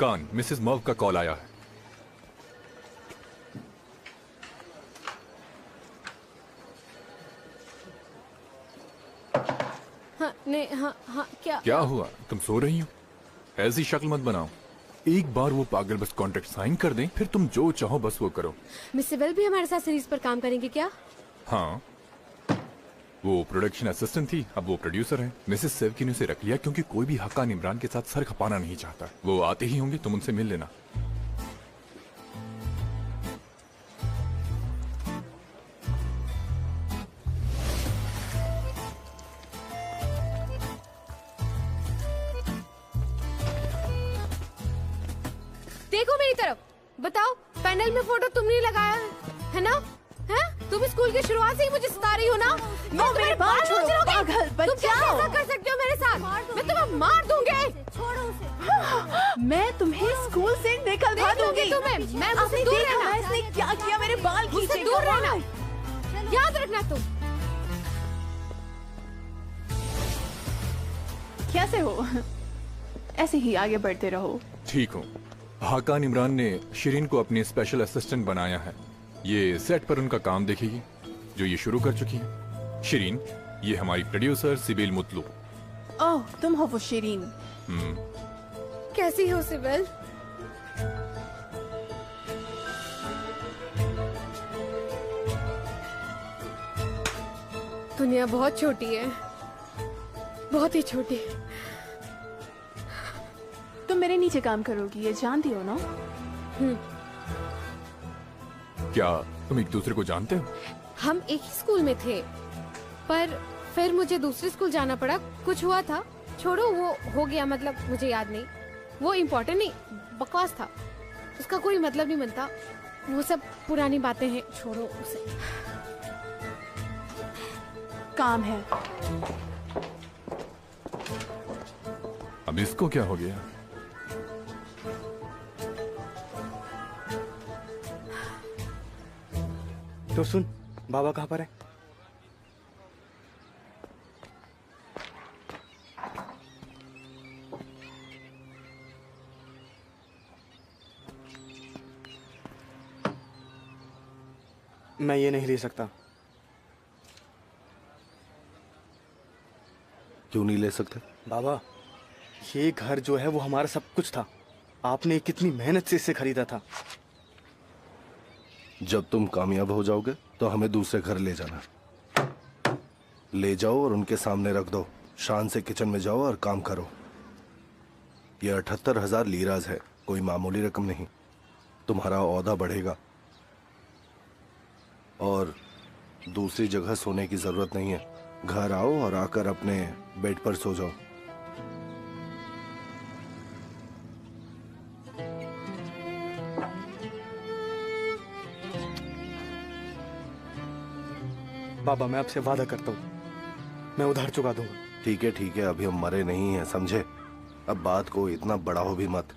कान, Mrs Merv का call आया है। हाँ, नहीं, हाँ हाँ, क्या हुआ? तुम सो रही हो? ऐसी शक्ल मत बनाओ। एक बार वो पागल बस कॉन्ट्रैक्ट साइन कर दें, फिर तुम जो चाहो बस वो करो। मिस सिबल भी हमारे साथ सीरीज पर काम करेंगे क्या? हाँ, वो प्रोडक्शन असिस्टेंट थी, अब वो प्रोड्यूसर है। मिसेस सेवकी ने उसे रख लिया क्योंकि कोई भी हकान इमरान के साथ सर खपाना नहीं चाहता। वो आते ही होंगे, तुम उनसे मिल लेना। देखो मेरी तरफ, बताओ पैनल में फोटो तुमने लगाया है ना? हैं? तुम स्कूल की शुरुआत से ही मुझे सता रही हो ना? मैं मेरे बाल छोड़ो, पागल तुम कैसे बचाओ। ऐसा कर सकते हो मेरे साथ? मैं तुम्हें मार दूंगी। छोड़ो उसे। मैं तुम्हें स्कूल से निकलवा दूंगी। तुम्हें, मैं मुझसे आपने दूर देखा रहना। इसने क्या किया? मेरे बाल मुझसे खींचे। दूर रहना, याद रखना तुम। कैसे हो? ऐसे ही आगे बढ़ते रहो। ठीक हूँ। हाकान इमरान ने शिरीन को अपनी स्पेशल असिस्टेंट बनाया है। ये सेट पर उनका काम देखेगी, जो ये शुरू कर चुकी है। शिरीन, ये हमारी प्रोड्यूसर सिबिल मुतलू। ओह, तुम हो वो शिरीन। कैसी हो सिबल? दुनिया बहुत छोटी है, बहुत ही छोटी। तुम मेरे नीचे काम करोगी, ये जानती हो ना? क्या तुम एक दूसरे को जानते हो? हम एक ही स्कूल में थे, पर फिर मुझे दूसरे स्कूल जाना पड़ा। कुछ हुआ था, छोड़ो, वो हो गया। मतलब मुझे याद नहीं, वो इम्पोर्टेंट नहीं, बकवास था, उसका कोई मतलब नहीं बनता। वो सब पुरानी बातें हैं, छोड़ो उसे। काम है। अब इसको क्या हो गया? तो सुन, बाबा कहाँ पर है? मैं ये नहीं ले सकता। क्यों नहीं ले सकते? बाबा, ये घर जो है वो हमारा सब कुछ था। आपने कितनी मेहनत से इसे खरीदा था। जब तुम कामयाब हो जाओगे तो हमें दूसरे घर ले जाना। ले जाओ और उनके सामने रख दो। शान से किचन में जाओ और काम करो। ये 78,000 लीराज है, कोई मामूली रकम नहीं। तुम्हारा ओहदा बढ़ेगा और दूसरी जगह सोने की जरूरत नहीं है। घर आओ और आकर अपने बेड पर सो जाओ। बाबा, मैं आपसे वादा करता हूँ, मैं उधार चुका दूंगा। ठीक है, अभी हम मरे नहीं हैं, समझे? अब बात को इतना बढ़ाओ भी मत।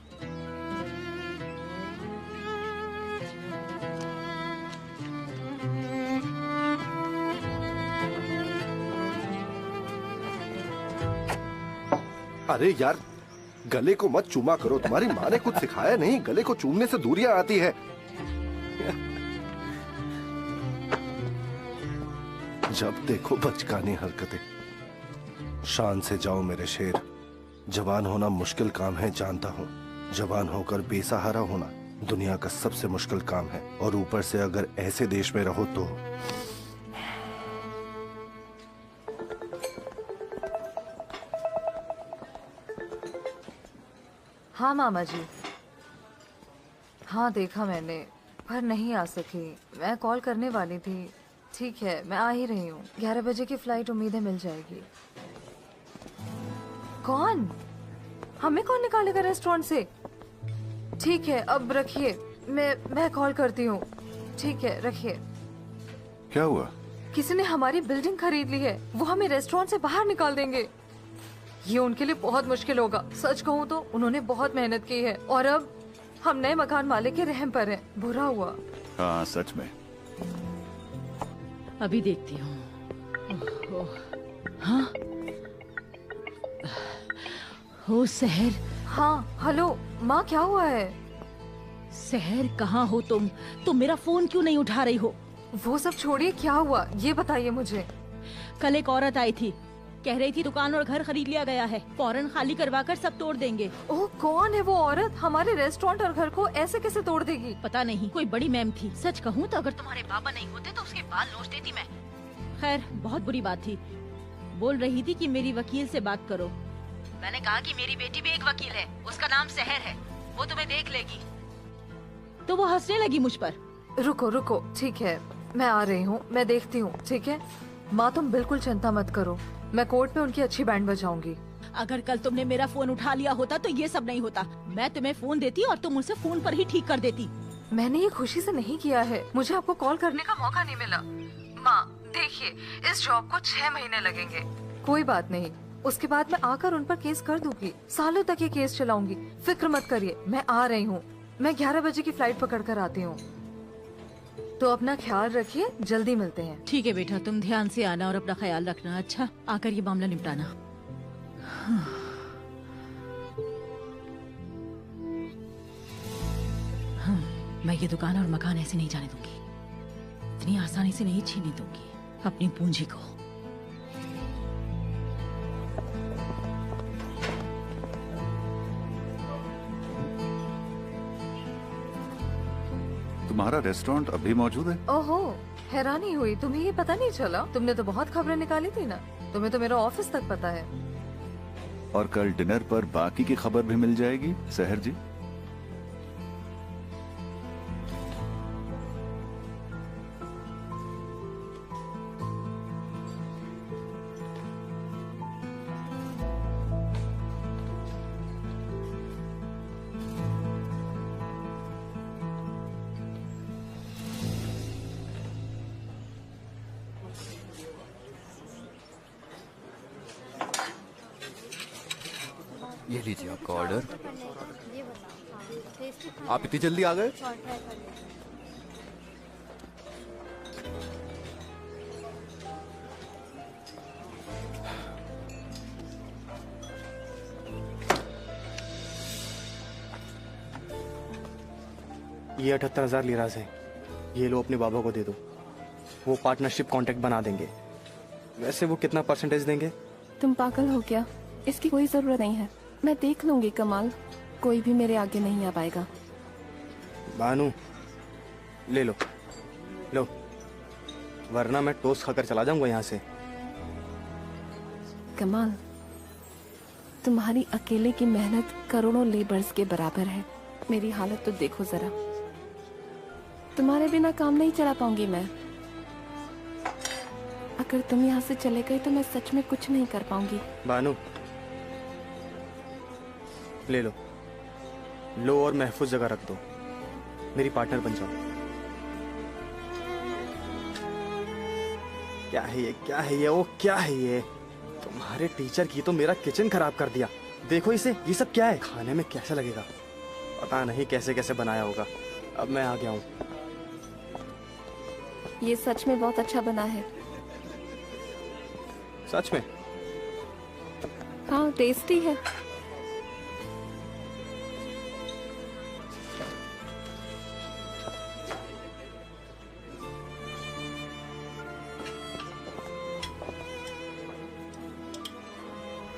अरे यार, गले को मत चूमा करो। तुम्हारी माँ ने कुछ सिखाया नहीं? गले को चूमने से दूरियां आती है। जब देखो बचकानी हरकतें। शान से जाओ मेरे शेर। जवान होना मुश्किल काम है, जानता हूँ। जवान होकर बेसहारा होना दुनिया का सबसे मुश्किल काम है, और ऊपर से अगर ऐसे देश में रहो तो। हाँ मामा जी, हाँ देखा मैंने, पर नहीं आ सकी। मैं कॉल करने वाली थी। ठीक है, मैं आ ही रही हूँ। 11 बजे की फ्लाइट, उम्मीद है मिल जाएगी। कौन? हमें कौन निकालेगा रेस्टोरेंट से? ठीक है, अब रखिए, मैं कॉल करती हूँ। ठीक है, रखिए। क्या हुआ? किसी ने हमारी बिल्डिंग खरीद ली है, वो हमें रेस्टोरेंट से बाहर निकाल देंगे। ये उनके लिए बहुत मुश्किल होगा। सच कहूँ तो उन्होंने बहुत मेहनत की है, और अब हम नए मकान मालिक के रहम पर हैं। बुरा हुआ। हाँ सच में। अभी देखती हूँ। हाँ, हो सहर, हाँ हेलो माँ, क्या हुआ है? सहर कहाँ हो तुम मेरा फोन क्यों नहीं उठा रही हो? वो सब छोड़िए, क्या हुआ ये बताइए मुझे। कल एक औरत आई थी, कह रही थी दुकान और घर खरीद लिया गया है, फौरन खाली करवाकर सब तोड़ देंगे। ओह कौन है वो औरत? हमारे रेस्टोरेंट और घर को ऐसे कैसे तोड़ देगी? पता नहीं, कोई बड़ी मैम थी। सच कहूँ तो अगर तुम्हारे पापा नहीं होते तो उसके बाल नोच देती मैं। खैर बहुत बुरी बात थी। बोल रही थी कि मेरी वकील से बात करो। मैंने कहा कि मेरी बेटी भी एक वकील है, उसका नाम सहर है, वो तुम्हें देख लेगी। तो वो हंसने लगी मुझ पर। रुको रुको, ठीक है मैं आ रही हूँ, मैं देखती हूँ, ठीक है? माँ तुम बिल्कुल चिंता मत करो, मैं कोर्ट में उनकी अच्छी बैंड बजाऊंगी। अगर कल तुमने मेरा फोन उठा लिया होता तो ये सब नहीं होता। मैं तुम्हें फोन देती और तुम उसे फोन पर ही ठीक कर देती। मैंने ये खुशी से नहीं किया है, मुझे आपको कॉल करने का मौका नहीं मिला। माँ देखिए, इस जॉब को 6 महीने लगेंगे। कोई बात नहीं, उसके बाद मैं आकर उन पर केस कर दूंगी, सालों तक ये केस चलाऊंगी। फिक्र मत करिए, मैं आ रही हूँ। मैं 11 बजे की फ्लाइट पकड़ कर आती हूँ। तो अपना ख्याल रखिए, जल्दी मिलते हैं। ठीक है बेटा, तुम ध्यान से आना और अपना ख्याल रखना। अच्छा, आकर ये मामला निपटाना। मैं ये दुकान और मकान ऐसे नहीं जाने दूंगी, इतनी आसानी से नहीं छीनने दूंगी अपनी पूंजी को। तुम्हारा रेस्टोरेंट अभी मौजूद है? ओहो, हैरानी हुई, तुम्हें ये पता नहीं चला? तुमने तो बहुत खबरें निकाली थी ना, तुम्हें तो मेरा ऑफिस तक पता है। और कल डिनर पर बाकी की खबर भी मिल जाएगी सहर जी। ये लीजिए आपका ऑर्डर। आप इतनी जल्दी आ गए? ये 78,000 लिराज है, ये लो अपने बाबा को दे दो, वो पार्टनरशिप कॉन्ट्रैक्ट बना देंगे। वैसे वो कितना परसेंटेज देंगे? तुम पागल हो क्या? इसकी कोई जरूरत नहीं है, मैं देख लूंगी कमाल, कोई भी मेरे आगे नहीं आ पाएगा। बानू ले लो, लो, वरना मैं टोस्ट खाकर चला जाऊंगा यहाँ से। कमाल, तुम्हारी अकेले की मेहनत करोड़ों लेबर्स के बराबर है। मेरी हालत तो देखो जरा, तुम्हारे बिना काम नहीं चला पाऊंगी मैं। अगर तुम यहाँ से चले गए तो मैं सच में कुछ नहीं कर पाऊंगी। बानू ले लो, लो और महफूज जगह रख दो, मेरी पार्टनर बन जाओ। क्या है ये, क्या है ये, वो क्या है ये? तुम्हारे टीचर की तो मेरा किचन खराब कर दिया। देखो इसे, ये सब क्या है? खाने में कैसा लगेगा पता नहीं, कैसे कैसे बनाया होगा। अब मैं आ गया हूँ। ये सच में बहुत अच्छा बना है। सच में? हाँ, टेस्टी है।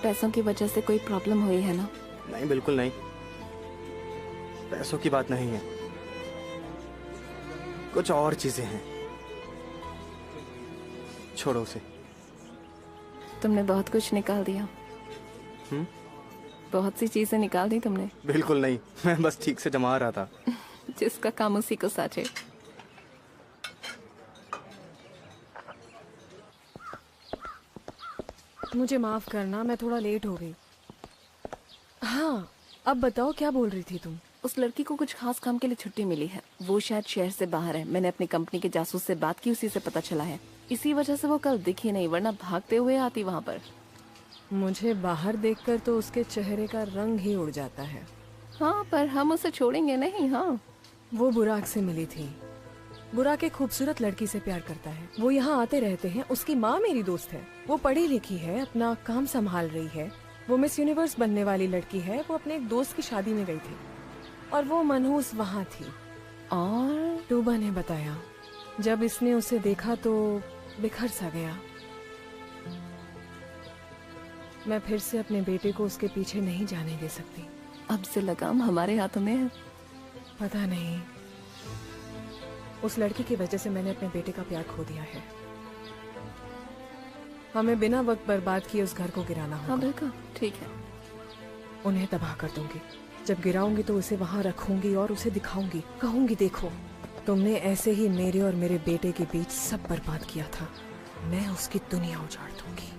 पैसों की वजह से कोई प्रॉब्लम हुई है ना? नहीं, बिल्कुल नहीं, पैसों की बात नहीं है, कुछ और चीजें हैं। छोड़ो उसे। तुमने बहुत कुछ निकाल दिया। बहुत सी चीजें निकाल दी तुमने। बिल्कुल नहीं, मैं बस ठीक से जमा रहा था। जिसका काम उसी को साझे। मुझे माफ करना, मैं थोड़ा लेट हो गई। हाँ, अब बताओ क्या बोल रही थी तुम? उस लड़की को कुछ खास काम के लिए छुट्टी मिली है, वो शायद शहर से बाहर है। मैंने अपनी कंपनी के जासूस से बात की, उसी से पता चला है। इसी वजह से वो कल दिखी नहीं, वरना भागते हुए आती वहाँ पर। मुझे बाहर देखकर तो उसके चेहरे का रंग ही उड़ जाता है। हाँ, पर हम उसे छोड़ेंगे नहीं। हाँ, वो बुराक से मिली थी। बुराक एक खूबसूरत लड़की से प्यार करता है, वो यहाँ आते रहते हैं। उसकी माँ मेरी दोस्त है, वो पढ़ी लिखी है, अपना काम संभाल रही है। वो मिस यूनिवर्स बनने वाली लड़की है। वो अपने एक दोस्त की शादी में गई थी और वो मनहूस वहाँ थी। और टूबा ने बताया, जब इसने उसे देखा तो बिखर सा गया। मैं फिर से अपने बेटे को उसके पीछे नहीं जाने दे सकती। अब से लगाम हमारे हाथों में है। पता नहीं, उस लड़की की वजह से मैंने अपने बेटे का प्यार खो दिया है। हमें बिना वक्त बर्बाद किए उस घर को गिराना हाँ होगा। बिल्कुल ठीक है। उन्हें तबाह कर दूंगी। जब गिराऊंगी तो उसे वहां रखूंगी और उसे दिखाऊंगी, कहूंगी देखो तुमने ऐसे ही मेरे और मेरे बेटे के बीच सब बर्बाद किया था। मैं उसकी दुनिया उजाड़ दूंगी,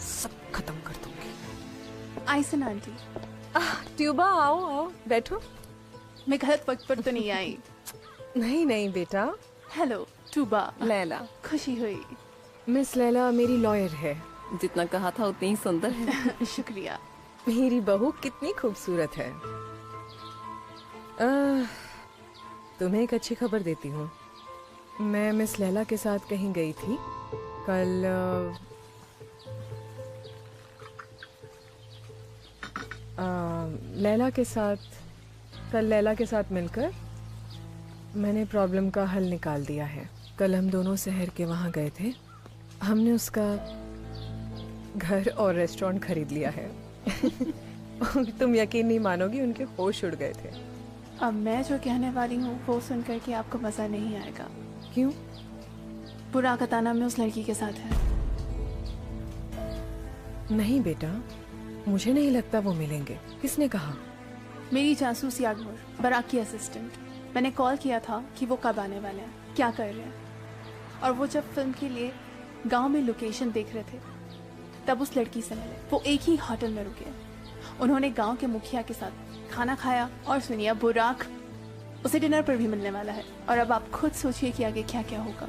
सब खत्म कर दूंगी। आइसन आंटी, ट्यूबा आओ आओ बैठो। मैं गलत वक्त पर तो नहीं आई? नहीं नहीं बेटा। हेलो टूबा। लैला। खुशी हुई। मिस लैला मेरी लॉयर है। जितना कहा था उतनी ही सुंदर है। शुक्रिया। मेरी बहू कितनी खूबसूरत है। तुम्हें एक अच्छी खबर देती हूँ। मैं मिस लैला के साथ कहीं गई थी कल। लैला के साथ मिलकर मैंने प्रॉब्लम का हल निकाल दिया है। कल हम दोनों शहर के वहाँ गए थे। हमने उसका घर और रेस्टोरेंट खरीद लिया है। तुम यकीन नहीं मानोगी, उनके होश उड़ गए थे। अब मैं जो कहने वाली हूँ वो सुनकर के आपको मजा नहीं आएगा। क्यों? बुरा कताना में उस लड़की के साथ है। नहीं बेटा, मुझे नहीं लगता वो मिलेंगे। किसने कहा? मेरी जासूस यागमुर, बराक की असिस्टेंट। मैंने कॉल किया था कि वो कब आने वाले हैं, क्या कर रहे हैं। और वो जब फिल्म के लिए गांव में लोकेशन देख रहे थे तब उस लड़की से मिले। वो एक ही होटल में रुके। उन्होंने गांव के मुखिया के साथ खाना खाया और सुनिए बुराक उसे डिनर पर भी मिलने वाला है। और अब आप खुद सोचिए कि आगे क्या क्या होगा।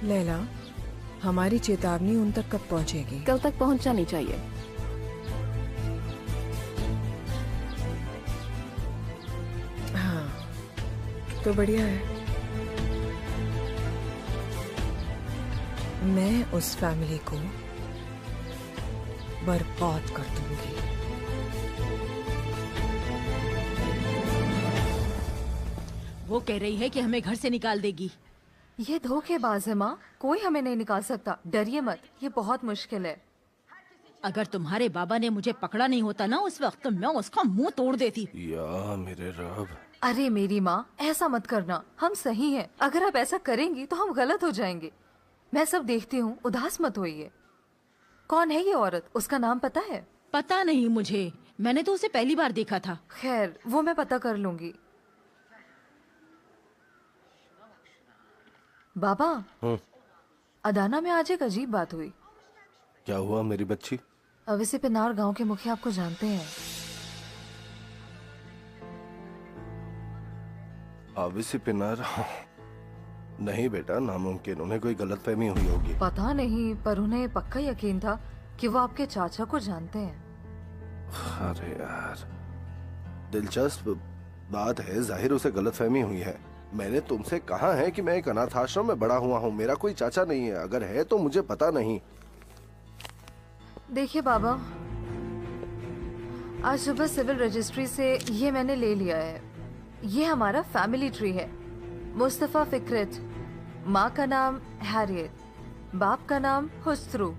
लैला, हमारी चेतावनी उन तक कब पहुंचेगी? कल तक पहुंच जानी चाहिए। हाँ तो बढ़िया है। मैं उस फैमिली को बर्बाद कर दूंगी। वो कह रही है कि हमें घर से निकाल देगी। ये धोखेबाज है माँ, कोई हमें नहीं निकाल सकता। डरिए मत, ये बहुत मुश्किल है। अगर तुम्हारे बाबा ने मुझे पकड़ा नहीं होता ना उस वक्त तो मैं उसका मुंह तोड़ देती। या मेरे रब। अरे मेरी माँ, ऐसा मत करना, हम सही हैं। अगर आप ऐसा करेंगी तो हम गलत हो जाएंगे। मैं सब देखती हूँ, उदास मत होइए। कौन है ये औरत? उसका नाम पता है? पता नहीं मुझे, मैंने तो उसे पहली बार देखा था। खैर वो मैं पता कर लूंगी। बाबा, अदाना में आज एक अजीब बात हुई। क्या हुआ मेरी बच्ची? अवैसी पिनार गांव के मुखिया आपको जानते हैं। अवैसी पिनार? नहीं बेटा, नामुमकिन। उन्हें कोई गलतफहमी हुई होगी। पता नहीं, पर उन्हें पक्का यकीन था कि वो आपके चाचा को जानते हैं। अरे यार, दिलचस्प बात है। जाहिर उसे गलतफहमी हुई है। मैंने तुमसे कहा है कि मैं एक अनाथ आश्रम में बड़ा हुआ हूँ। मेरा कोई चाचा नहीं है। अगर है तो मुझे पता नहीं। देखिए बाबा, आज सुबह सिविल रजिस्ट्री से ये मैंने ले लिया है। ये हमारा फैमिली ट्री है। मुस्तफा फिक्रत, माँ का नाम हैरियत, बाप का नाम हुस्रू।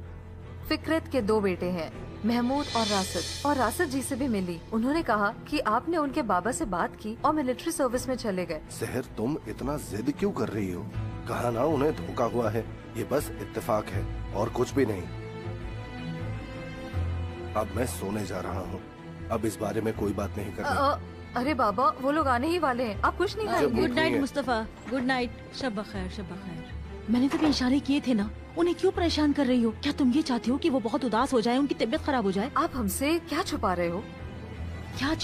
फिक्रत के 2 बेटे हैं, महमूद और राशिद। और राशिद जी से भी मिली। उन्होंने कहा कि आपने उनके बाबा से बात की और मिलिट्री सर्विस में चले गए। सहर, तुम इतना जिद क्यों कर रही हो? कहा ना उन्हें धोखा हुआ है। ये बस इत्तेफाक है और कुछ भी नहीं। अब मैं सोने जा रहा हूँ। अब इस बारे में कोई बात नहीं करनी। अरे बाबा, वो लोग आने ही वाले हैं। आप कुछ नहीं खाएंगे? Good night Mustafa, good night. शब बखैर, शब बखैर। मैंने तुम्हें इशारे किए थे ना, उन्हें क्यों परेशान कर रही हो? क्या तुम ये चाहती हो कि वो बहुत उदास हो जाए, उनकी तबीयत खराब हो जाए? आप हमसे क्या छुपा रहे हो? क्या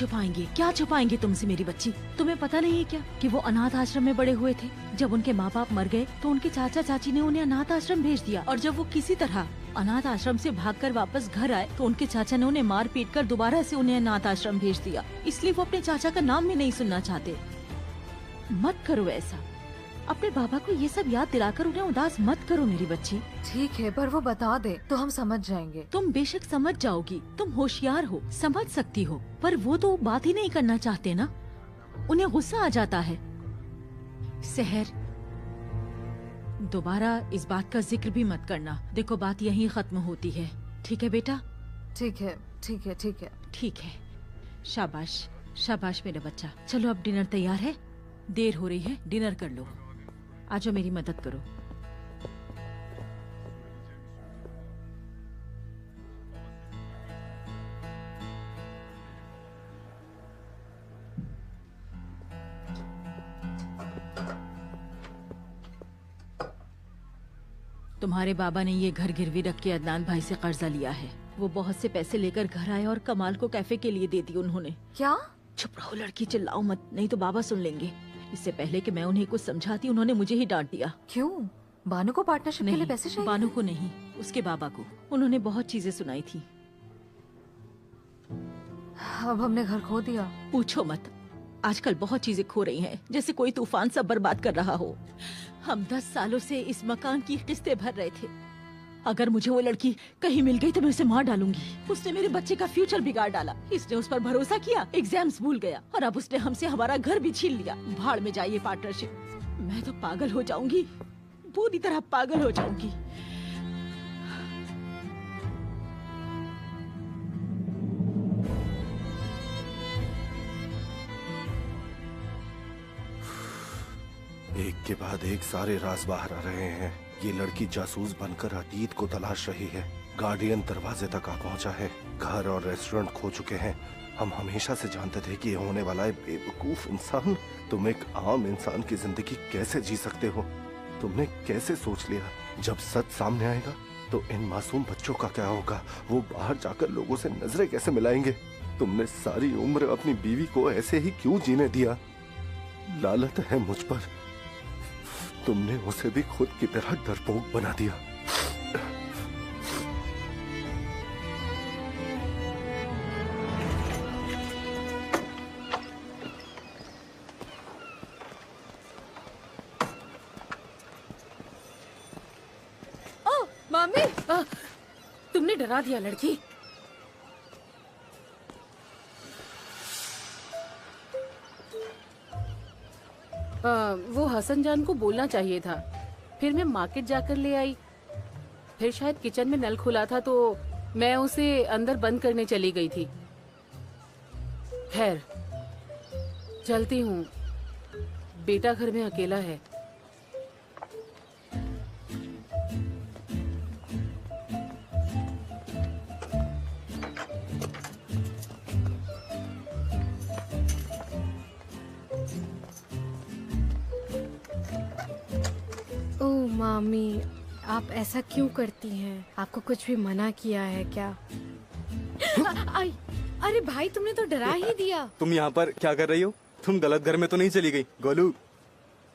छुपाएंगे तुमसे मेरी बच्ची? तुम्हें पता नहीं है क्या कि वो अनाथ आश्रम में बड़े हुए थे? जब उनके माँ बाप मर गए तो उनके चाचा चाची ने उन्हें अनाथ आश्रम भेज दिया। और जब वो किसी तरह अनाथ आश्रम से भागकर वापस घर आए तो उनके चाचा ने उन्हें मार पीट कर दोबारा से उन्हें अनाथ आश्रम भेज दिया। इसलिए वो अपने चाचा का नाम भी नहीं सुनना चाहते। मत करो ऐसा। अपने बाबा को ये सब याद दिलाकर उन्हें उदास मत करो मेरी बच्ची। ठीक है, पर वो बता दे तो हम समझ जाएंगे। तुम बेशक समझ जाओगी, तुम होशियार हो, समझ सकती हो, पर वो तो बात ही नहीं करना चाहते ना, उन्हें गुस्सा आ जाता है। सहर, दोबारा इस बात का जिक्र भी मत करना। देखो बात यहीं खत्म होती है, ठीक है बेटा? ठीक है, ठीक है, ठीक है, ठीक है। शाबाश शाबाश मेरा बच्चा। चलो अब डिनर तैयार है, देर हो रही है, डिनर कर लो। आजो मेरी मदद करो। तुम्हारे बाबा ने ये घर गिरवी रख के अदनान भाई से कर्जा लिया है। वो बहुत से पैसे लेकर घर आए और कमाल को कैफे के लिए दे दी उन्होंने। क्या? चुप रहो लड़की, चिल्लाओ मत, नहीं तो बाबा सुन लेंगे। इससे पहले कि मैं उन्हें कुछ समझाती उन्होंने मुझे ही डांट दिया। क्यों? बानू को पार्टनरशिप के लिए पैसे चाहिए? बानू को नहीं, उसके बाबा को। उन्होंने बहुत चीजें सुनाई थी। अब हमने घर खो दिया। पूछो मत, आजकल बहुत चीजें खो रही हैं, जैसे कोई तूफान सब बर्बाद कर रहा हो। हम 10 सालों से इस मकान की किस्तें भर रहे थे। अगर मुझे वो लड़की कहीं मिल गई तो मैं उसे मार डालूंगी। उसने मेरे बच्चे का फ्यूचर बिगाड़ डाला। इसने उस पर भरोसा किया, एग्जाम्स भूल गया, और अब उसने हमसे हमारा घर भी छीन लिया। भाड़ में जाइए पार्टनरशिप। मैं तो पागल हो जाऊंगी, पूरी तरह पागल हो जाऊंगी। एक के बाद एक सारे राज बाहर आ रहे हैं। ये लड़की जासूस बनकर अतीत को तलाश रही है। गार्डियन दरवाजे तक आ पहुंचा है। घर और रेस्टोरेंट खो चुके हैं। हम हमेशा से जानते थे कि ये होने वाला है। बेवकूफ इंसान, तुम एक आम इंसान की जिंदगी कैसे जी सकते हो? तुमने कैसे सोच लिया जब सच सामने आएगा तो इन मासूम बच्चों का क्या होगा? वो बाहर जाकर लोगों से नजरें कैसे मिलाएंगे? तुमने सारी उम्र अपनी बीवी को ऐसे ही क्यों जीने दिया? लालत है मुझ पर, तुमने उसे भी खुद की तरह डरपोक बना दिया। ओ मामी, तुमने डरा दिया लड़की। वो हसन जान को बोलना चाहिए था। फिर मैं मार्केट जाकर ले आई। फिर शायद किचन में नल खुला था तो मैं उसे अंदर बंद करने चली गई थी। खैर, चलती हूँ, बेटा घर में अकेला है। मामी, आप ऐसा क्यों करती हैं? आपको कुछ भी मना किया है क्या? आई, अरे भाई, तुमने तो डरा ही दिया। तुम यहाँ पर क्या कर रही हो? तुम गलत घर में तो नहीं चली गई? गोलू,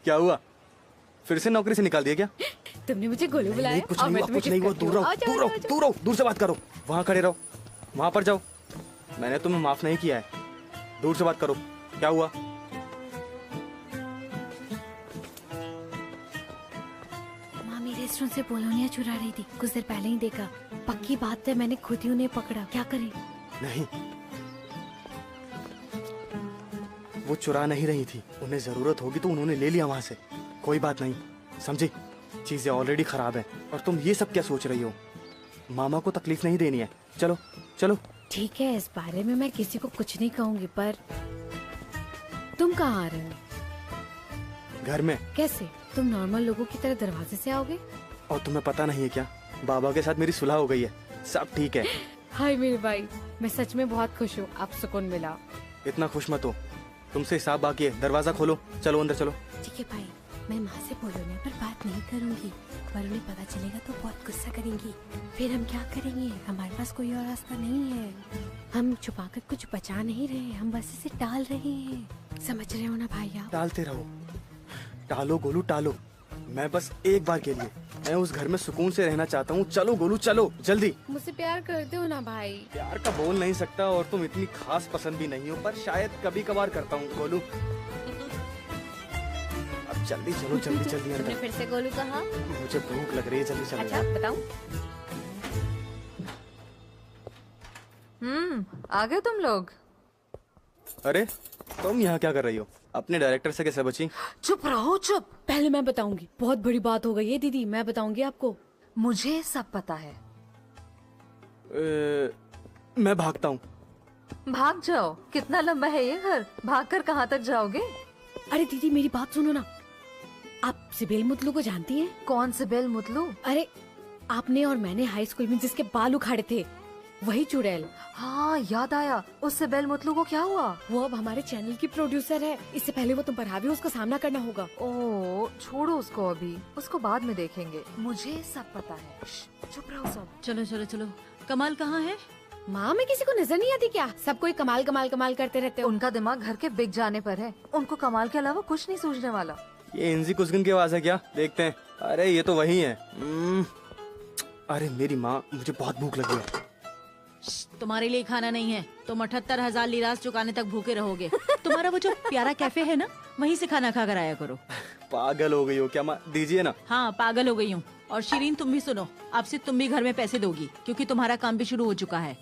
क्या हुआ? फिर से नौकरी से निकाल दिया क्या? तुमने मुझे गोलू बुलाया? नहीं, कुछ नहीं हुआ, कुछ नहीं हुआ। दूर रहो, दूर रहो, दूर रहो, दूर से बात करो। वहाँ खड़े रहो, वहाँ पर जाओ। मैंने तुम्हें माफ नहीं किया है। दूर से बात करो। क्या हुआ? रेस्टोरेंट से पोलोनिया चुरा रही थी, कुछ देर पहले ही देखा। पक्की बात है, मैंने खुद ही उन्हें पकड़ा। क्या करें? नहीं, वो चुरा नहीं रही थी। उन्हें जरूरत होगी तो उन्होंने ले लिया वहाँ से। कोई बात नहीं, समझी? चीजें ऑलरेडी खराब हैं और तुम ये सब क्या सोच रही हो? मामा को तकलीफ नहीं देनी है। चलो चलो। ठीक है, इस बारे में मैं किसी को कुछ नहीं कहूँगी, पर तुम कहाँ आ रहे हो? घर में। कैसे? तुम नॉर्मल लोगों की तरह दरवाजे से आओगे? और तुम्हें पता नहीं है क्या, बाबा के साथ मेरी सुलह हो गई है, सब ठीक है। हाय मेरे भाई, मैं सच में बहुत खुश हूँ, आप सुकून मिला। इतना खुश मत हो, तुमसे हिसाब बाकी है। दरवाजा खोलो, चलो अंदर चलो। ठीक है भाई, मैं माँ से पोलोनिया पर बात नहीं करूँगी, पर उन्हें पता चलेगा तो बहुत गुस्सा करेंगी। फिर हम क्या करेंगे? हमारे पास कोई और रास्ता नहीं है। हम छुपाकर कुछ बचा नहीं रहे, हम बस इसे टाल रहे हैं। समझ रहे हो ना भाई आप? टालते रहो, टालो गोलू टालो। मैं बस एक बार के लिए, मैं उस घर में सुकून से रहना चाहता हूँ। चलो गोलू चलो, जल्दी। मुझसे प्यार करते हो ना भाई? प्यार का बोल नहीं सकता और तुम इतनी खास पसंद भी नहीं हो, पर शायद कभी कभार करता हूँ गोलू। अब जल्दी चलो, जल्दी जल्दी तुमने अंदर। फिर से गोलू कहा? मुझे भूख लग रही है, जल्दी चलो। अच्छा बताऊं? आ गए तुम लोग? अरे तुम यहाँ क्या कर रही हो? अपने डायरेक्टर से कैसे बची? चुप रहो, चुप। पहले मैं बताऊंगी, बहुत बड़ी बात हो गई है दीदी, मैं बताऊंगी आपको। मुझे सब पता है। मैं भागता हूँ। भाग जाओ, कितना लंबा है ये घर? भागकर कहाँ तक जाओगे? अरे दीदी मेरी बात सुनो ना, आप सिबेल मुतलू को जानती हैं? कौन सिबेल मुतलू? अरे आपने और मैंने हाई स्कूल में जिसके बाल उखाड़े थे, वही चुड़ैल। हाँ याद आया। उस सिबेल मुतलू को क्या हुआ? वो अब हमारे चैनल की प्रोड्यूसर है। इससे पहले वो तुम पर हावी हो, उसका सामना करना होगा। ओह छोड़ो उसको, अभी उसको बाद में देखेंगे। मुझे सब पता है। चुप रहो सब। चलो चलो चलो, कमाल कहाँ है? माँ मैं किसी को नजर नहीं आती क्या? सब कोई कमाल कमाल कमाल करते रहते हो। उनका दिमाग घर के बिक जाने पर है। उनको कमाल के अलावा कुछ नहीं सूझने वाला। ये इंजी कुसगन की आवाज है क्या? देखते हैं। अरे ये तो वही है। अरे मेरी माँ, मुझे बहुत भूख लगी है। तुम्हारे लिए खाना नहीं है, तुम 78,000 लीरास चुकाने तक भूखे रहोगे। तुम्हारा वो जो प्यारा कैफे है ना, वहीं से खाना खा कर आया करो। पागल हो गई हो क्या माँ? दीजिए ना। हाँ पागल हो गई हूँ। और शिरीन तुम भी सुनो, अब से तुम भी घर में पैसे दोगी, क्योंकि तुम्हारा काम भी शुरू हो चुका है।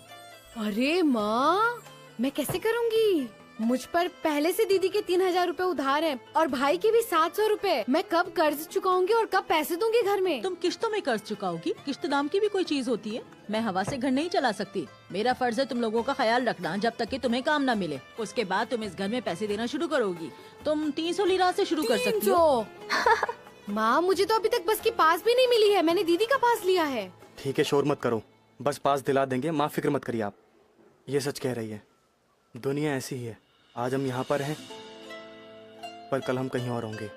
अरे माँ मैं कैसे करूँगी? मुझ पर पहले से दीदी के 3,000 रुपए उधार हैं और भाई के भी 700 रुपए। मैं कब कर्ज चुकाऊंगी और कब पैसे दूंगी घर में? तुम किश्तों में कर्ज चुकाओगी? किश्त दाम की भी कोई चीज होती है? मैं हवा से घर नहीं चला सकती। मेरा फर्ज है तुम लोगों का ख्याल रखना जब तक कि तुम्हें काम न मिले। उसके बाद तुम इस घर में पैसे देना शुरू करोगी। तुम 300 लीरा से शुरू कर सकती हो। माँ मुझे तो अभी तक बस की पास भी नहीं मिली है, मैंने दीदी का पास लिया है। ठीक है, शोर मत करो, बस पास दिला देंगे। माँ फिक्र मत करिए आप। ये सच कह रही है, दुनिया ऐसी ही है। आज हम यहाँ पर हैं, पर कल हम कहीं और होंगे।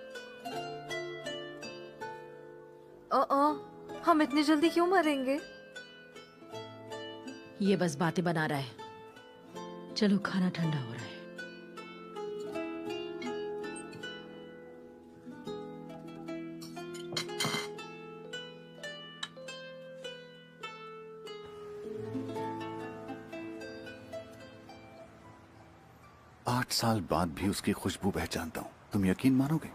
हम इतनी जल्दी क्यों मरेंगे? ये बस बातें बना रहा है। चलो खाना ठंडा हो रहा है। आठ साल बाद भी उसकी खुशबू पहचानता हूं। तुम यकीन मानोगे,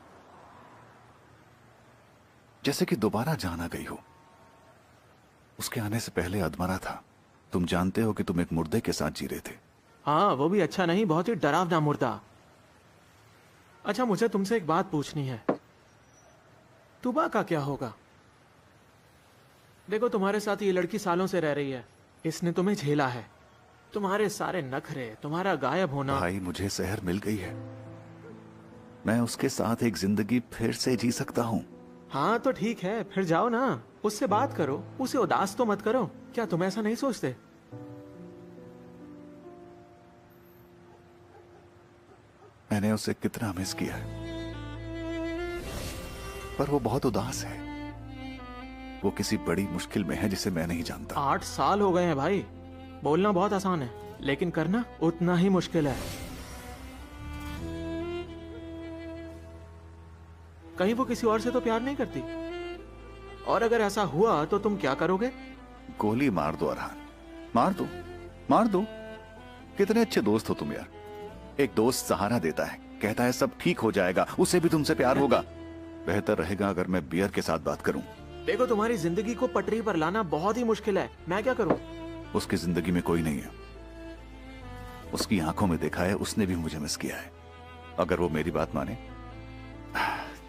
जैसे कि दोबारा जान आ गई हो। उसके आने से पहले अधमरा था। तुम जानते हो कि तुम एक मुर्दे के साथ जी रहे थे। हाँ वो भी अच्छा नहीं, बहुत ही डरावना मुर्दा। अच्छा मुझे तुमसे एक बात पूछनी है, तुबा का क्या होगा? देखो तुम्हारे साथ ये लड़की सालों से रह रही है, इसने तुम्हें झेला है। तुम्हारे सारे नखरे, तुम्हारा गायब होना। भाई मुझे सहर मिल गई है, मैं उसके साथ एक जिंदगी फिर से जी सकता हूँ। हाँ तो ठीक है, फिर जाओ ना, उससे बात करो, उसे उदास तो मत करो। क्या तुम ऐसा नहीं सोचते? मैंने उसे कितना मिस किया है, पर वो बहुत उदास है। वो किसी बड़ी मुश्किल में है जिसे मैं नहीं जानता। 8 साल हो गए हैं भाई। बोलना बहुत आसान है, लेकिन करना उतना ही मुश्किल है। कहीं वो किसी और से तो प्यार नहीं करती? और अगर ऐसा हुआ तो तुम क्या करोगे? गोली मार दो अरहान, मार दो, मार दो। कितने अच्छे दोस्त हो तुम यार। एक दोस्त सहारा देता है, कहता है सब ठीक हो जाएगा, उसे भी तुमसे प्यार होगा। बेहतर रहेगा अगर मैं बियर के साथ बात करूं। देखो तुम्हारी जिंदगी को पटरी पर लाना बहुत ही मुश्किल है, मैं क्या करूं? उसकी जिंदगी में कोई नहीं है। उसकी आंखों में देखा है, उसने भी मुझे मिस किया है। अगर वो मेरी बात माने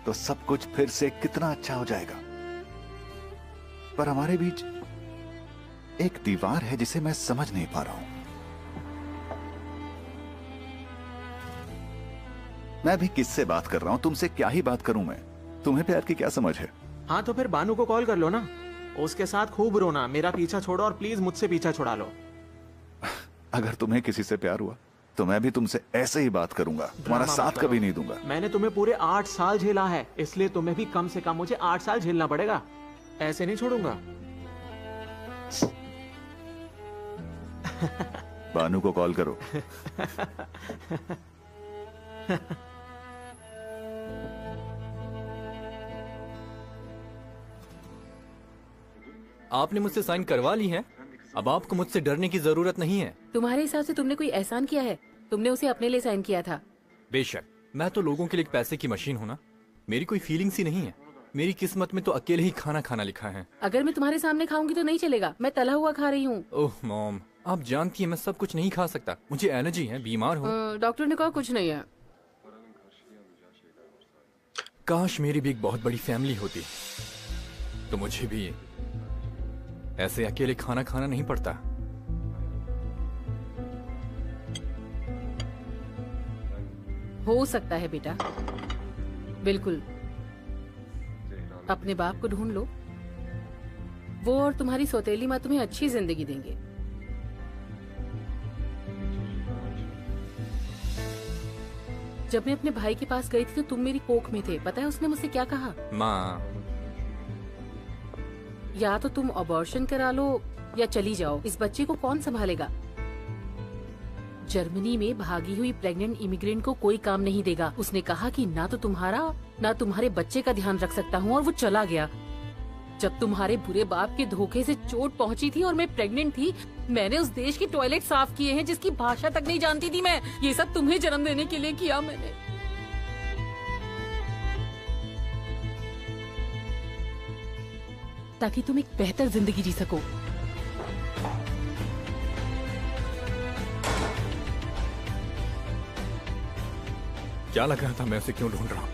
तो सब कुछ फिर से कितना अच्छा हो जाएगा। पर हमारे बीच एक दीवार है जिसे मैं समझ नहीं पा रहा हूं। मैं भी किससे बात कर रहा हूं? तुमसे क्या ही बात करूं मैं? तुम्हें प्यार की क्या समझ है? हाँ तो फिर बानू को कॉल कर लो ना, उसके साथ खूब रोना, मेरा पीछा छोड़ो और प्लीज मुझसे पीछा छुड़ा लो। अगर तुम्हें किसी से प्यार हुआ तो मैं भी तुमसे ऐसे ही बात करूंगा, तुम्हारा साथ कभी नहीं दूंगा। मैंने तुम्हें पूरे 8 साल झेला है, इसलिए तुम्हें भी कम से कम मुझे 8 साल झेलना पड़ेगा। ऐसे नहीं छोड़ूंगा। बानू को कॉल करो। आपने मुझसे साइन करवा ली है, अब आपको मुझसे डरने की जरूरत नहीं है। तुम्हारे हिसाब से तुमने कोई एहसान किया है? तुमने उसे अपने लिए साइन किया था। बेशक, मैं तो लोगों के लिए एक पैसे की मशीन हूं ना। मेरी कोई फीलिंग्स ही नहीं है। मेरी किस्मत में तो अकेले ही खाना खाना लिखा है। अगर मैं तुम्हारे सामने खाऊंगी तो नहीं चलेगा, मैं तला हुआ खा रही हूँ। ओह मॉम, आप जानती हैं मैं सब कुछ नहीं खा सकता, मुझे एलर्जी है, बीमार हूँ। डॉक्टर ने कहा कुछ नहीं है। काश मेरी भी एक बहुत बड़ी फैमिली होती तो मुझे भी ऐसे अकेले खाना खाना नहीं पड़ता। हो सकता है बेटा, बिल्कुल। अपने बाप को ढूंढ लो, वो और तुम्हारी सौतेली माँ तुम्हें अच्छी जिंदगी देंगे। जब मैं अपने भाई के पास गई थी तो तुम मेरी कोख में थे। पता है उसने मुझसे क्या कहा? माँ, या तो तुम अबॉर्शन करा लो या चली जाओ, इस बच्चे को कौन संभालेगा? जर्मनी में भागी हुई प्रेग्नेंट इमिग्रेंट को कोई काम नहीं देगा। उसने कहा कि ना तो तुम्हारा ना तुम्हारे बच्चे का ध्यान रख सकता हूँ, और वो चला गया। जब तुम्हारे बुरे बाप के धोखे से चोट पहुंची थी और मैं प्रेग्नेंट थी, मैंने उस देश के टॉयलेट साफ किए हैं जिसकी भाषा तक नहीं जानती थी मैं। ये सब तुम्हें जन्म देने के लिए किया मैंने। ताकि तुम एक बेहतर जिंदगी जी सको। क्या लग रहा था मैं उसे क्यों ढूंढ रहा हूँ?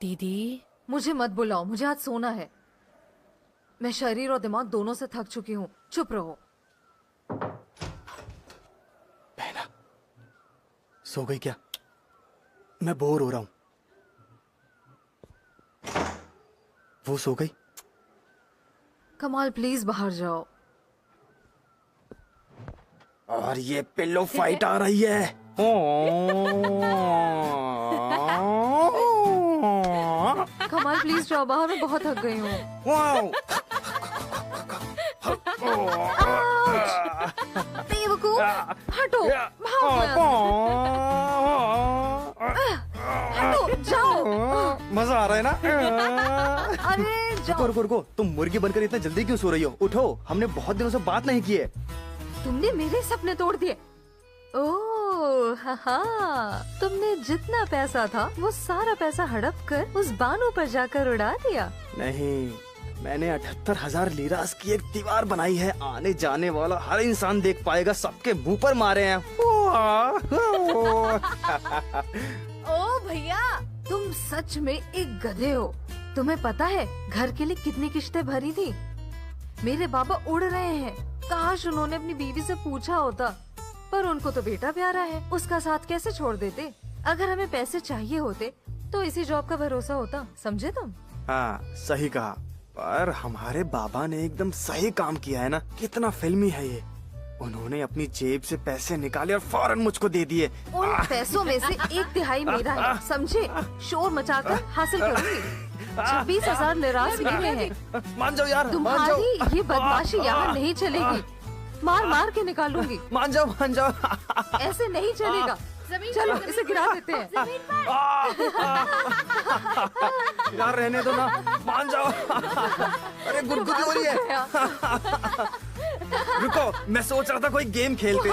दीदी, मुझे मत बुलाओ, मुझे आज सोना है। मैं शरीर और दिमाग दोनों से थक चुकी हूँ। चुप रहो। बहना, सो गई क्या? मैं बोर हो रहा हूं। वो सो गई? कमाल प्लीज बाहर जाओ। और ये पिल्लो फाइट आ रही है। कमाल प्लीज जाओ बाहर, मैं बहुत थक गई हूँ। बेवकूफ, हटो, भागो, हटो, जाओ। मजा आ रहा है ना? अरे जाओ। रुको रुको, तुम मुर्गी बनकर इतना जल्दी क्यों सो रही हो? उठो, हमने बहुत दिनों से बात नहीं की है। तुमने मेरे सपने तोड़ दिए। ओह हाँ, तुमने जितना पैसा था वो सारा पैसा हड़प कर उस बानू पर जाकर उड़ा दिया। नहीं, मैंने 78,000 लीरास की एक दीवार बनाई है। आने जाने वाला हर इंसान देख पाएगा, सबके मुंह पर मारे हैं। ओ भैया, तुम सच में एक गधे हो। तुम्हें पता है घर के लिए कितनी किश्तें भरी थी? मेरे बाबा उड़ रहे हैं। काश उन्होंने अपनी बीवी से पूछा होता, पर उनको तो बेटा प्यारा है, उसका साथ कैसे छोड़ देते? अगर हमें पैसे चाहिए होते तो इसी जॉब का भरोसा होता, समझे तुम? हाँ, सही कहा। पर हमारे बाबा ने एकदम सही काम किया है ना। कितना फिल्मी है ये। उन्होंने अपनी जेब से पैसे निकाले और फौरन मुझको दे दिए। उन पैसों में से 1/3 मेरा है, समझे? शोर मचाकर हासिल करूंगी। 26,000 लिरास मेरे हैं। मान जाओ यार, तुम्हारी ये बदमाशी यहाँ नहीं चलेगी। मार मार के निकालूंगी। मान जाओ। ऐसे नहीं चलेगा। चलो इसे गिरा देते हैं। यार रहने दो ना, मान जाओ। अरे गुदगुदी हो रही है। रुको, मैं सोच रहा था कोई गेम खेलते।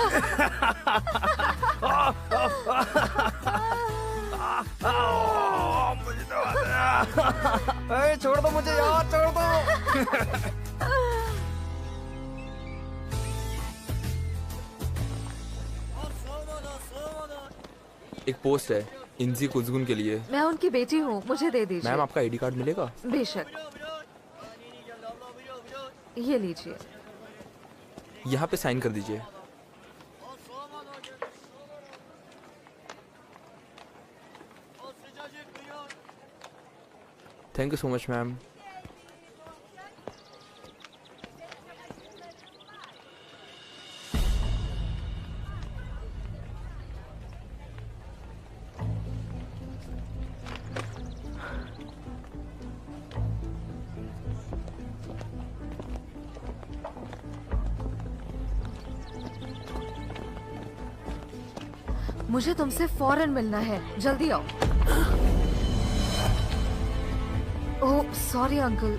छोड़ दो मुझे यार, छोड़ दो। एक पोस्ट है इंजी कुजगुन के लिए। मैं उनकी बेटी हूँ, मुझे दे दीजिए। मैम आपका आईडी कार्ड मिलेगा? बेशक, ये लीजिए। यहाँ पे साइन कर दीजिए। Thank you so much ma'am. मुझे तुमसे फौरन मिलना है, जल्दी आओ। Oh sorry uncle.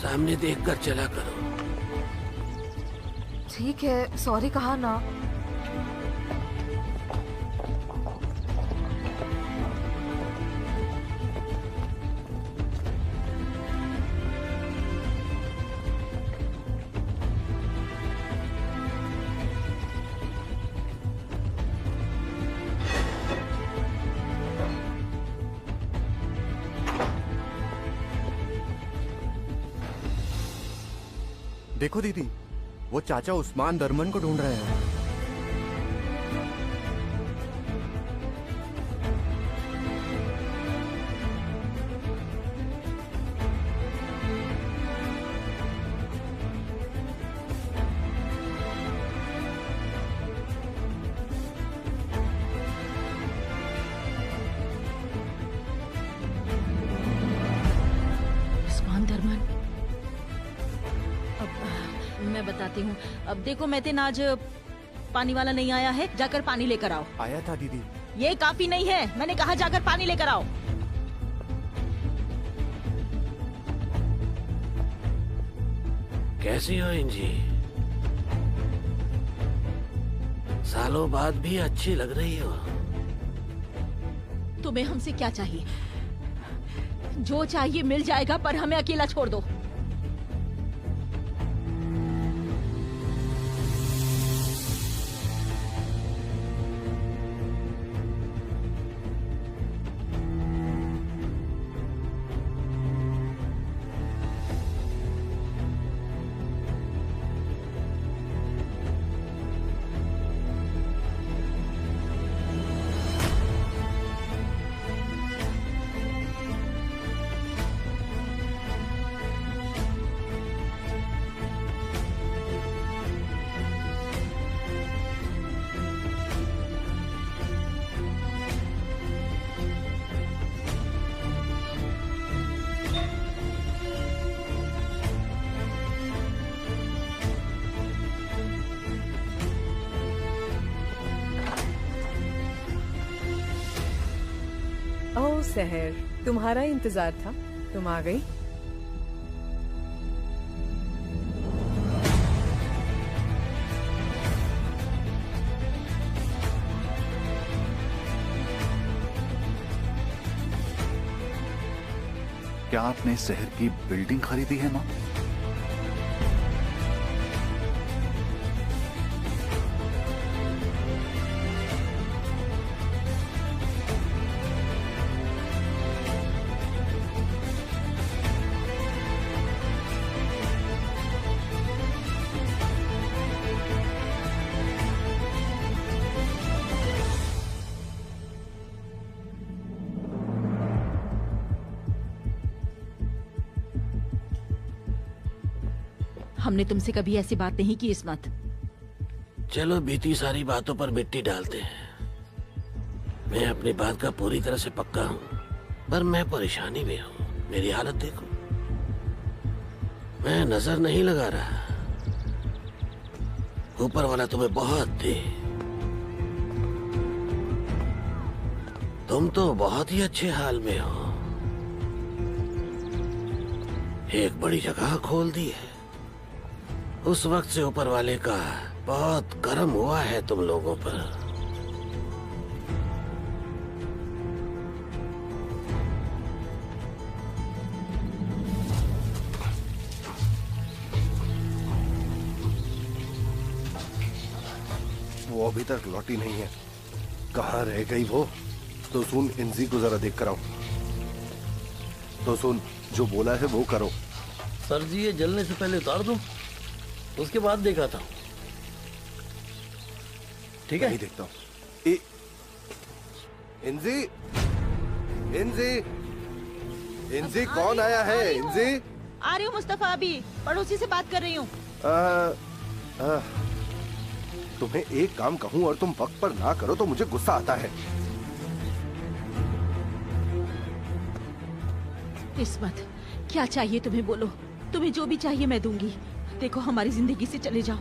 सामने देखकर चला करो। ठीक है, सॉरी कहा ना। देखो दीदी, वो चाचा उस्मान दरमन को ढूंढ रहे हैं। उस्मान दरमन, मैं बताती हूँ। अब देखो मैतिन आज पानी वाला नहीं आया है, जाकर पानी लेकर आओ। आया था दीदी। ये काफी नहीं है, मैंने कहा जाकर पानी लेकर आओ। कैसी हो इंजी? सालों बाद भी अच्छी लग रही हो। तुम्हें हमसे क्या चाहिए? जो चाहिए मिल जाएगा, पर हमें अकेला छोड़ दो। ओह सहर, तुम्हारा इंतजार था, तुम आ गई। क्या आपने शहर की बिल्डिंग खरीदी है माँ? हमने तुमसे कभी ऐसी बात नहीं की इस्मत। चलो बीती सारी बातों पर मिट्टी डालते हैं। मैं अपनी बात का पूरी तरह से पक्का हूँ, पर मैं परेशानी में हूँ। मेरी हालत देखो, मैं नजर नहीं लगा रहा। ऊपर वाला तुम्हें बहुत दे। तुम तो बहुत ही अच्छे हाल में हो। एक बड़ी जगह खोल दी है। उस वक्त से ऊपर वाले का बहुत करम हुआ है तुम लोगों पर। वो अभी तक लौटी नहीं है। कहाँ रह गई वो? तो सुन, इंजी को जरा देख कर आओ। तो सुन, जो बोला है वो करो। सर जी, ये जलने से पहले उतार दूं, उसके बाद देखा था। ठीक है, नहीं देखता हूँ। इंजी, इंजी, इंजी, कौन आया है? इंजी, आ रही हूँ मुस्तफा, अभी पड़ोसी से बात कर रही हूँ। तुम्हें एक काम कहूँ और तुम वक्त पर ना करो तो मुझे गुस्सा आता है। इस्मत, क्या चाहिए तुम्हें? बोलो, तुम्हें जो भी चाहिए मैं दूंगी। देखो, हमारी जिंदगी से चले जाओ,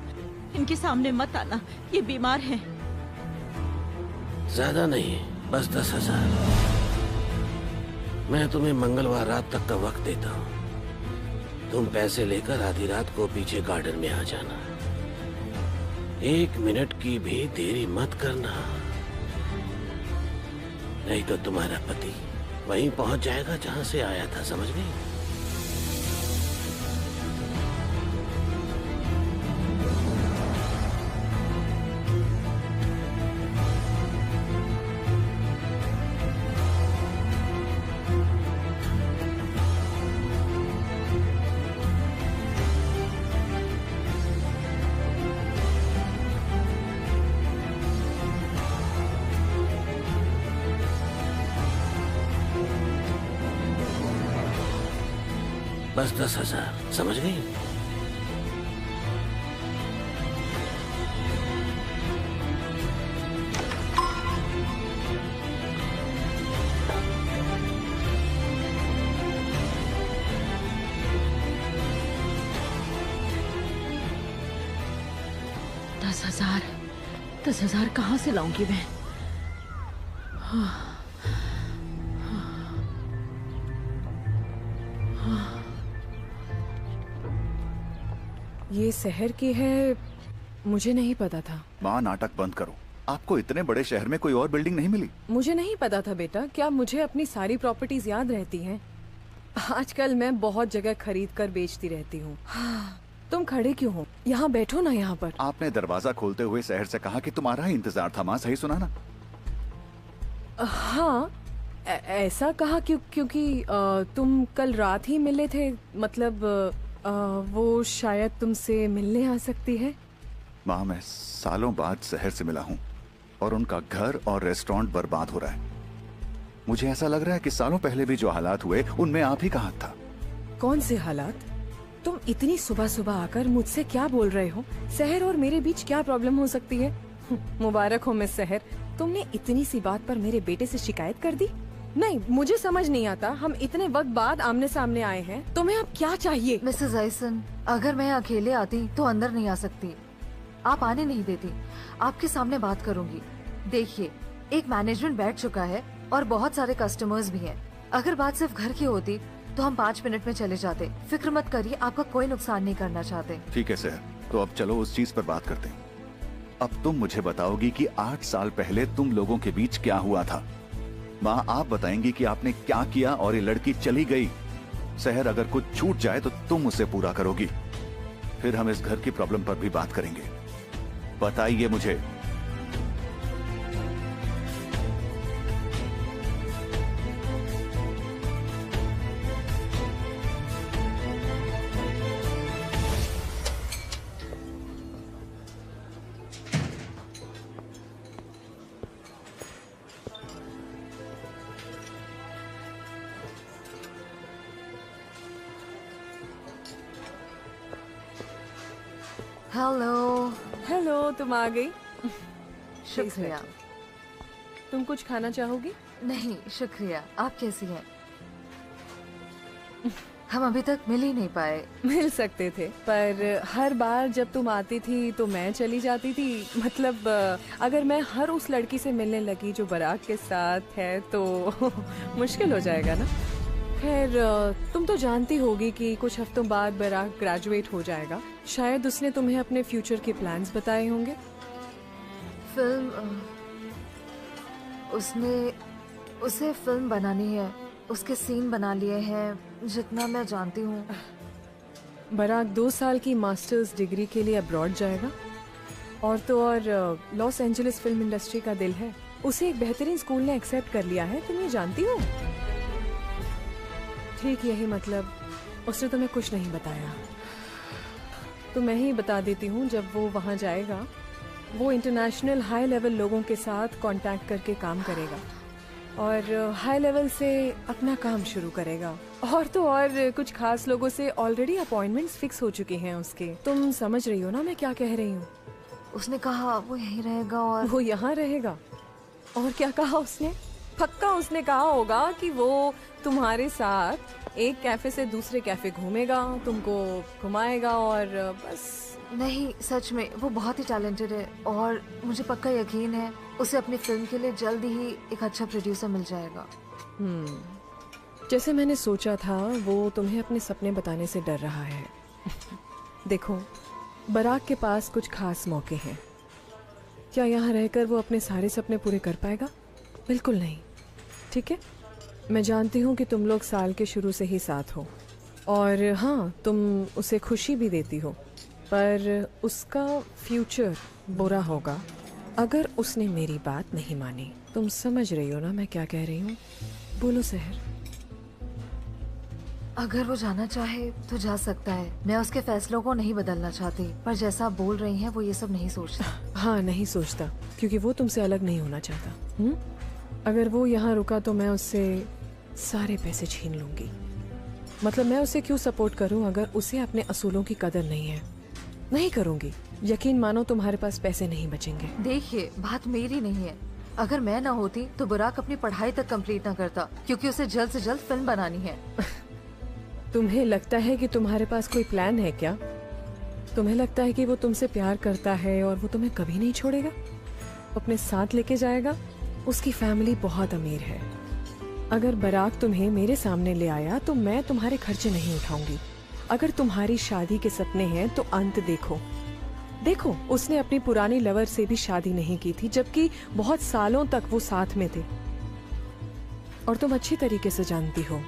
इनके सामने मत आना, ये बीमार हैं। ज्यादा नहीं, बस 10,000। मैं तुम्हें मंगलवार रात तक का वक्त देता हूँ। तुम पैसे लेकर आधी रात को पीछे गार्डन में आ जाना। 1 मिनट की भी देरी मत करना, नहीं तो तुम्हारा पति वहीं पहुंच जाएगा जहां से आया था, समझ गई? बस 10,000, समझ गई? दस हजार कहाँ से लाऊंगी मैं? ये शहर की है, मुझे नहीं पता था। माँ, नाटक बंद करो। आपको इतने बड़े शहर में कोई और बिल्डिंग नहीं मिली? मुझे नहीं पता था बेटा। क्या मुझे अपनी सारी प्रॉपर्टीज याद रहती हैं? आजकल मैं बहुत जगह खरीद कर बेचती रहती हूँ। तुम खड़े क्यों हो? यहाँ बैठो ना यहाँ पर। आपने दरवाजा खोलते हुए शहर से कहा कि तुम्हारा ही इंतजार था। माँ, सही सुना ना? हाँ, ऐसा कहा क्योंकि तुम कल रात ही मिले थे। मतलब वो शायद तुमसे मिलने आ सकती है। माँ, मैं सालों बाद शहर से मिला हूँ और उनका घर और रेस्टोरेंट बर्बाद हो रहा है। मुझे ऐसा लग रहा है कि सालों पहले भी जो हालात हुए उनमें आप ही का हाथ था। कौन से हालात? तुम इतनी सुबह सुबह आकर मुझसे क्या बोल रहे हो? शहर और मेरे बीच क्या प्रॉब्लम हो सकती है? मुबारक हो मिस शहर, तुमने इतनी सी बात पर मेरे बेटे से शिकायत कर दी। नहीं, मुझे समझ नहीं आता। हम इतने वक्त बाद आमने सामने आए हैं, तुम्हें अब क्या चाहिए? मिसेस आइसन, अगर मैं अकेले आती तो अंदर नहीं आ सकती। आप आने नहीं देती। आपके सामने बात करूंगी। देखिए, एक मैनेजमेंट बैठ चुका है और बहुत सारे कस्टमर्स भी हैं। अगर बात सिर्फ घर की होती तो हम 5 मिनट में चले जाते। फिक्र मत करिए, आपका कोई नुकसान नहीं करना चाहते। ठीक है सर, तो अब चलो उस चीज पर बात करते हैं। अब तुम मुझे बताओगी कि 8 साल पहले तुम लोगों के बीच क्या हुआ था। माँ, आप बताएंगी कि आपने क्या किया और ये लड़की चली गई। शहर अगर कुछ छूट जाए तो तुम उसे पूरा करोगी। फिर हम इस घर की प्रॉब्लम पर भी बात करेंगे। बताइए मुझे। हेलो। हेलो, तुम आ गई। शुक्रिया। तुम कुछ खाना चाहोगी? नहीं शुक्रिया। आप कैसी हैं? हम अभी तक मिल ही नहीं पाए। मिल सकते थे, पर हर बार जब तुम आती थी तो मैं चली जाती थी। मतलब अगर मैं हर उस लड़की से मिलने लगी जो बराक के साथ है तो मुश्किल हो जाएगा ना। खैर, तुम तो जानती होगी कि कुछ हफ्तों बाद बराक ग्रेजुएट हो जाएगा। शायद उसने तुम्हें अपने फ्यूचर के प्लान्स बताए होंगे। फिल्म उसे फिल्म बनानी है। उसके सीन बना लिए हैं, जितना मैं जानती हूँ। बराक 2 साल की मास्टर्स डिग्री के लिए अब्रॉड जाएगा। और तो और लॉस एंजलिस फिल्म इंडस्ट्री का दिल है। उसे एक बेहतरीन स्कूल ने एक्सेप्ट कर लिया है। तुम ये जानती हो? ठीक यही मतलब। उसने तुम्हें कुछ नहीं बताया तो मैं ही बता देती हूँ। जब वो वहाँ जाएगा, वो इंटरनेशनल हाई लेवल लोगों के साथ कांटेक्ट करके काम करेगा और हाई लेवल से अपना काम शुरू करेगा। और तो और कुछ खास लोगों से ऑलरेडी अपॉइंटमेंट्स फिक्स हो चुके हैं उसके। तुम समझ रही हो ना मैं क्या कह रही हूँ? उसने कहा वो यहीं रहेगा। और वो यहाँ रहेगा? और क्या कहा उसने? पक्का उसने कहा होगा कि वो तुम्हारे साथ एक कैफे से दूसरे कैफे घूमेगा, तुमको घुमाएगा और बस। नहीं, सच में वो बहुत ही टैलेंटेड है और मुझे पक्का यकीन है उसे अपनी फिल्म के लिए जल्दी ही एक अच्छा प्रोड्यूसर मिल जाएगा। जैसे मैंने सोचा था वो तुम्हें अपने सपने बताने से डर रहा है। देखो, बराक के पास कुछ खास मौके हैं। क्या यहाँ रहकर वो अपने सारे सपने पूरे कर पाएगा? बिल्कुल नहीं। ठीक है, मैं जानती हूँ कि तुम लोग साल के शुरू से ही साथ हो और हाँ, तुम उसे खुशी भी देती हो, पर उसका फ्यूचर बुरा होगा अगर उसने मेरी बात नहीं मानी। तुम समझ रही हो ना मैं क्या कह रही हूँ? बोलो सहर। अगर वो जाना चाहे तो जा सकता है। मैं उसके फैसलों को नहीं बदलना चाहती, पर जैसा आप बोल रही हैं वो ये सब नहीं सोचता। हाँ, नहीं सोचता क्योंकि वो तुमसे अलग नहीं होना चाहता। अगर वो यहाँ रुका तो मैं उससे सारे पैसे छीन लूंगी। मतलब मैं उसे क्यों सपोर्ट करूं अगर उसे अपने असूलों की कदर नहीं है? नहीं करूंगी। यकीन मानो तुम्हारे पास पैसे नहीं बचेंगे। देखिए, बात मेरी नहीं है। अगर मैं ना होती तो बुराक अपनी पढ़ाई तक कंप्लीट ना करता, क्योंकि उसे जल्द से जल्द फिल्म बनानी है। तुम्हें लगता है कि तुम्हारे पास कोई प्लान है क्या? तुम्हें लगता है कि वो तुमसे प्यार करता है और वो तुम्हें कभी नहीं छोड़ेगा, अपने साथ लेके जाएगा? उसकी फैमिली बहुत अमीर है। अगर बराक तुम्हें मेरे सामने ले आया तो मैं तुम्हारे खर्चे नहीं उठाऊंगी। अगर तुम्हारी शादी के सपने हैं तो अंत देखो। देखो, उसने अपनी पुरानी लवर से भी शादी नहीं की थी, जबकि बहुत सालों तक वो साथ में थे। और तुम अच्छी तरीके से जानती हो,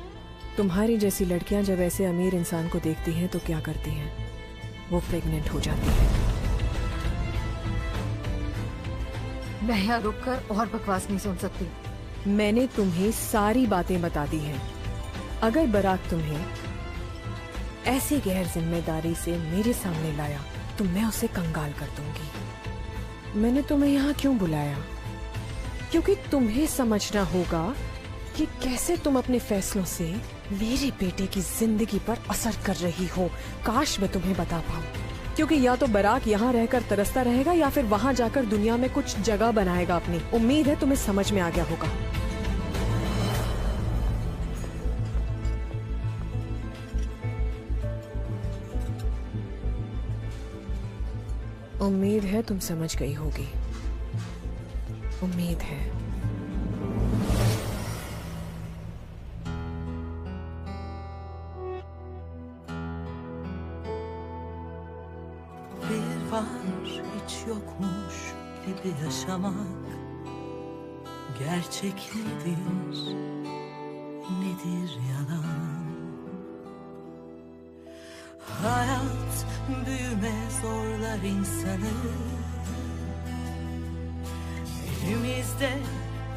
तुम्हारी जैसी लड़कियां जब ऐसे अमीर इंसान को देखती हैं तो क्या करती हैं? वो प्रेग्नेंट हो जाती है। मैं यहाँ रुककर और बकवास नहीं सुन सकती। मैंने तुम्हें सारी बातें बता दी हैं। अगर बराक तुम्हें ऐसी गैर जिम्मेदारी से मेरे सामने लाया तो मैं उसे कंगाल कर दूंगी। मैंने तुम्हें यहाँ क्यों बुलाया? क्योंकि तुम्हें समझना होगा कि कैसे तुम अपने फैसलों से मेरे बेटे की जिंदगी पर असर कर रही हो। काश मैं तुम्हें बता पाऊं, क्योंकि या तो बराक यहाँ रहकर तरसता रहेगा या फिर वहां जाकर दुनिया में कुछ जगह बनाएगा अपनी। उम्मीद है तुम्हें समझ में आ गया होगा। उम्मीद है तुम समझ गई होगी। उम्मीद है। Bir var hiç yokmuş gibi yaşamak. Gerçek nedir, nedir yalan? Hayat büyüme zorlar insanı. Elimizde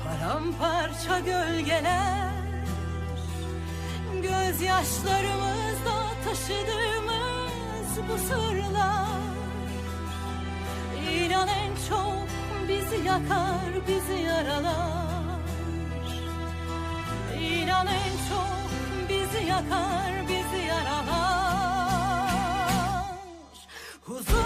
paramparça gölgeler. Gözyaşlarımızda taşıdığımız bu sırlar. İnan en çok bizi yakar, bizi yaralar. İnan en çok bizi yakar, bizi yaralar. Huzur